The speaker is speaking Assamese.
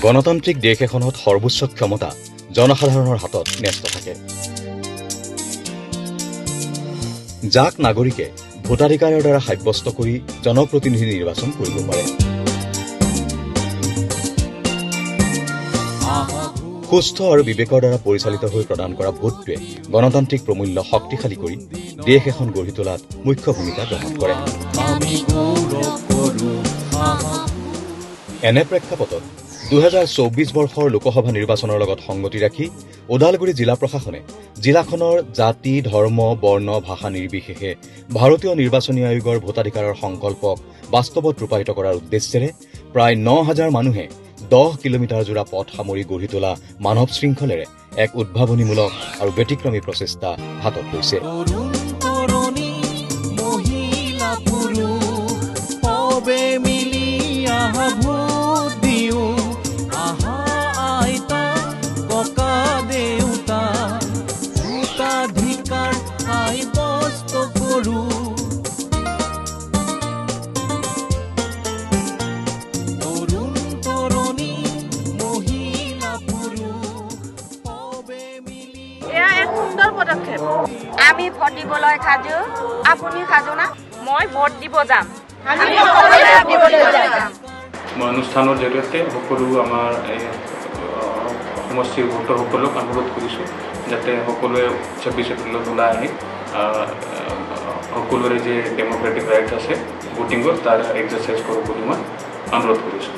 গণতান্ত্ৰিক দেশ এখনত সৰ্বোচ্চ ক্ষমতা জনসাধাৰণৰ হাতত ন্যস্ত থাকে, যাক নাগৰিকে ভোটাধিকাৰৰ দ্বাৰা সাব্যস্ত কৰি জনপ্ৰতিনিধি নিৰ্বাচন কৰিব পাৰে। সুস্থ আৰু বিবেকৰ দ্বাৰা পৰিচালিত হৈ প্ৰদান কৰা ভোটটোৱে গণতান্ত্ৰিক প্ৰমূল্য শক্তিশালী কৰি দেশ এখন গঢ়ি তোলাত মুখ্য ভূমিকা গ্ৰহণ কৰে। এনে প্ৰেক্ষাপটত 2024 বৰ্ষৰ লোকসভা নিৰ্বাচনৰ লগত সংগতি ৰাখি ওদালগুৰি জিলা প্ৰশাসনে জিলাখনৰ জাতি, ধৰ্ম, বৰ্ণ, ভাষা নিৰ্বিশেষে ভাৰতীয় নিৰ্বাচনী আয়োগৰ ভোটাধিকাৰৰ সংকল্পক বাস্তৱত ৰূপায়িত কৰাৰ উদ্দেশ্যেৰে প্ৰায় 9,000 মানুহে 10 কিলোমিটাৰ জোৰা পথ সামৰি গঢ়ি তোলা মানৱ শৃংখলেৰে এক উদ্ভাৱনীমূলক আৰু ব্যতিক্ৰমী প্ৰচেষ্টা হাতত লৈছে। আমি ভোট দিবলৈ সাজু, আপুনি সাজু না? মই ভোট দিব যাম। মই অনুষ্ঠানৰ জৰিয়তে সকলো আমাৰ সমষ্টিৰ ভোটাৰসকলক অনুৰোধ কৰিছোঁ যাতে সকলোৱে 26 এপ্ৰিলত ওলাই আহি সকলোৰে যে ডেম'ক্ৰেটিক ৰাইট আছে ভোটিঙত তাৰ এক্সাৰচাইজ কৰোঁ বুলি মই অনুৰোধ কৰিছোঁ।